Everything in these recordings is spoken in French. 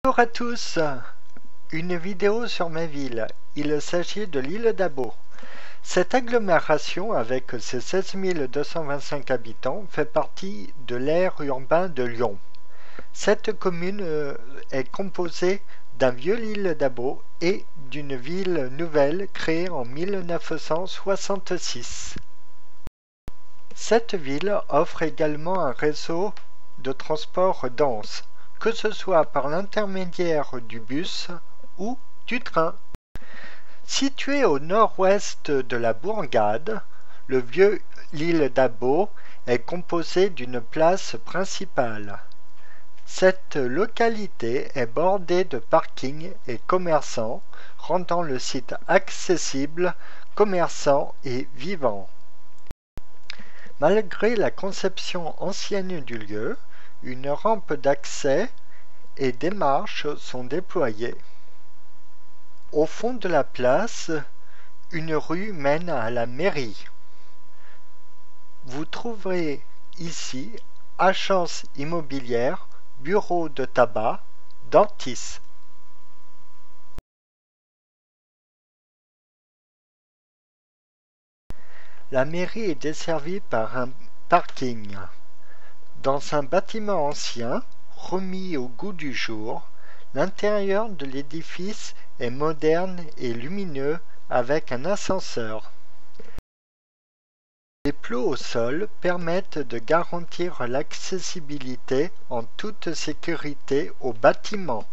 Bonjour à tous, une vidéo sur ma ville. Il s'agit de l'île d'Abo. Cette agglomération avec ses 16 225 habitants fait partie de l'aire urbain de Lyon. Cette commune est composée d'un vieux île d'Abo et d'une ville nouvelle créée en 1966. Cette ville offre également un réseau de transport dense, que ce soit par l'intermédiaire du bus ou du train. Situé au nord-ouest de la bourgade, le vieux île d'Abo est composé d'une place principale. Cette localité est bordée de parkings et commerçants, rendant le site accessible, commerçant et vivant. Malgré la conception ancienne du lieu, une rampe d'accès et des marches sont déployées. Au fond de la place, une rue mène à la mairie. Vous trouverez ici agence immobilière, bureau de tabac, dentiste. La mairie est desservie par un parking. Dans un bâtiment ancien, remis au goût du jour, l'intérieur de l'édifice est moderne et lumineux avec un ascenseur. Les plots au sol permettent de garantir l'accessibilité en toute sécurité au bâtiment.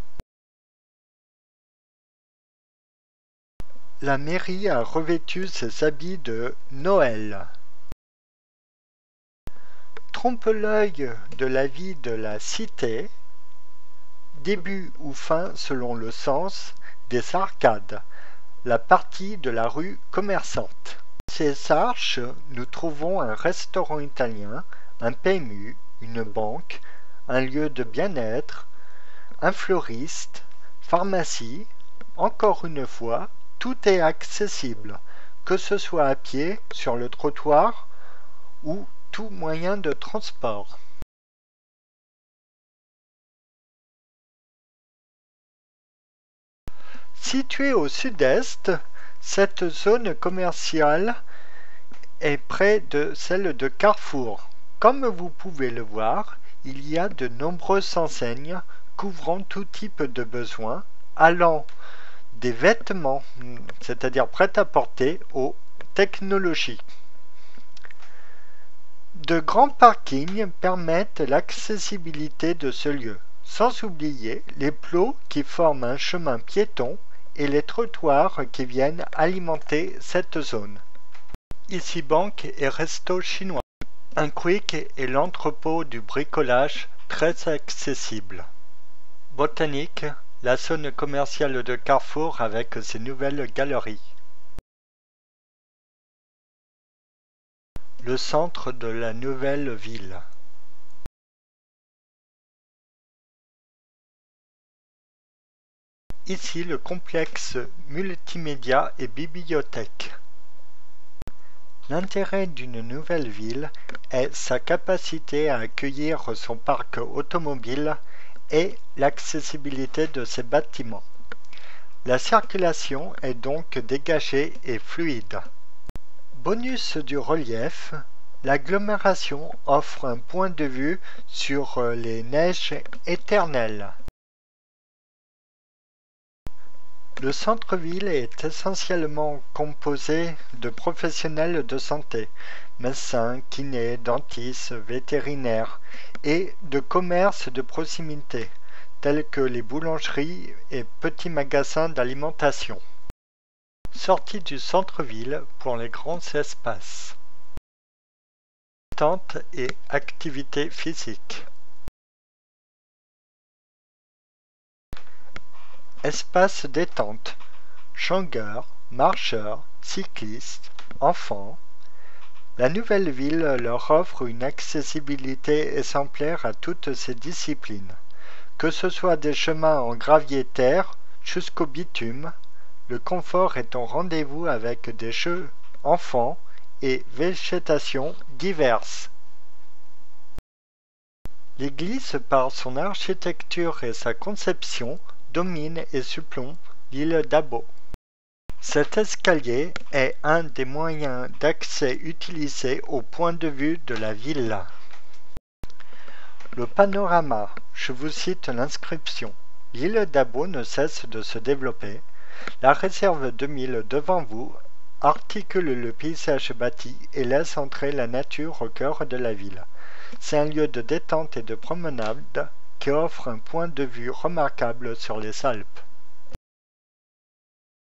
La mairie a revêtu ses habits de Noël. Trompe-l'œil de la vie de la cité, début ou fin selon le sens des arcades, la partie de la rue commerçante. Ces arches, nous trouvons un restaurant italien, un PMU, une banque, un lieu de bien-être, un fleuriste, pharmacie. Encore une fois, tout est accessible, que ce soit à pied, sur le trottoir ou tout moyen de transport. Située au sud-est, cette zone commerciale est près de celle de Carrefour. Comme vous pouvez le voir, il y a de nombreuses enseignes couvrant tout type de besoins, allant des vêtements, c'est-à-dire prêt-à-porter, aux technologies. De grands parkings permettent l'accessibilité de ce lieu, sans oublier les plots qui forment un chemin piéton et les trottoirs qui viennent alimenter cette zone. Ici banque et resto chinois. Un quick et l'entrepôt du bricolage très accessible. Botanique, la zone commerciale de Carrefour avec ses nouvelles galeries. Le centre de la nouvelle ville. Ici le complexe multimédia et bibliothèque. L'intérêt d'une nouvelle ville est sa capacité à accueillir son parc automobile et l'accessibilité de ses bâtiments. La circulation est donc dégagée et fluide. Bonus du relief, l'agglomération offre un point de vue sur les neiges éternelles. Le centre-ville est essentiellement composé de professionnels de santé, médecins, kinés, dentistes, vétérinaires et de commerces de proximité, tels que les boulangeries et petits magasins d'alimentation. Sortie du centre-ville pour les grands espaces. Détente et activité physique. Espace détente, joggeurs, marcheurs, cyclistes, enfants. La nouvelle ville leur offre une accessibilité exemplaire à toutes ces disciplines, que ce soit des chemins en gravier-terre jusqu'au bitume. Le confort est au rendez-vous avec des jeux enfants et végétation diverses. L'église, par son architecture et sa conception, domine et surplombe l'île d'Abo. Cet escalier est un des moyens d'accès utilisés au point de vue de la ville. Le panorama, je vous cite l'inscription. L'île d'Abo ne cesse de se développer. La réserve 2000 devant vous articule le paysage bâti et laisse entrer la nature au cœur de la ville. C'est un lieu de détente et de promenade qui offre un point de vue remarquable sur les Alpes.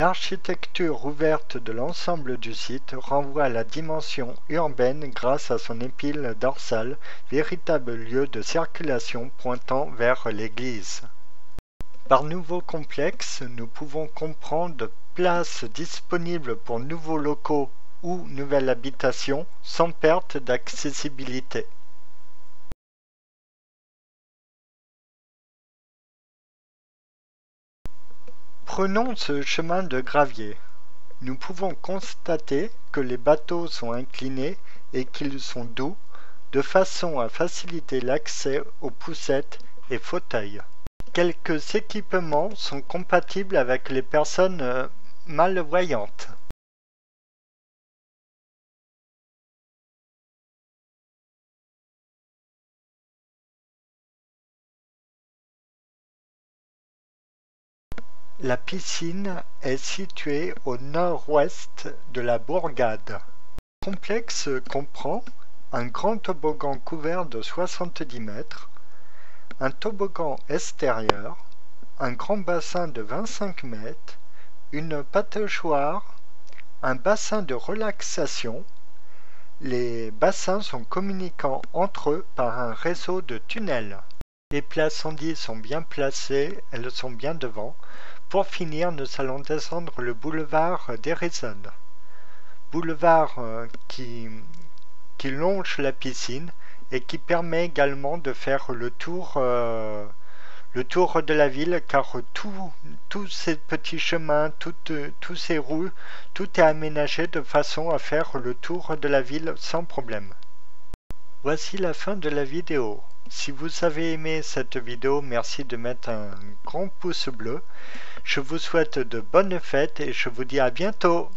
L'architecture ouverte de l'ensemble du site renvoie à la dimension urbaine grâce à son épine dorsale, véritable lieu de circulation pointant vers l'église. Par nouveau complexe, nous pouvons comprendre places disponibles pour nouveaux locaux ou nouvelles habitations sans perte d'accessibilité. Prenons ce chemin de gravier. Nous pouvons constater que les bateaux sont inclinés et qu'ils sont doux, de façon à faciliter l'accès aux poussettes et fauteuils. Quelques équipements sont compatibles avec les personnes malvoyantes. La piscine est située au nord-ouest de la bourgade. Le complexe comprend un grand toboggan couvert de 70 mètres, un toboggan extérieur, un grand bassin de 25 mètres, une pataugeoire, un bassin de relaxation. Les bassins sont communicants entre eux par un réseau de tunnels. Les placendies sont bien placées, elles sont bien devant. Pour finir, nous allons descendre le boulevard d'Erison. Boulevard qui longe la piscine et qui permet également de faire le tour de la ville, car tous ces petits chemins, tous ces rues, tout est aménagé de façon à faire le tour de la ville sans problème. Voici la fin de la vidéo. Si vous avez aimé cette vidéo, merci de mettre un grand pouce bleu. Je vous souhaite de bonnes fêtes et je vous dis à bientôt.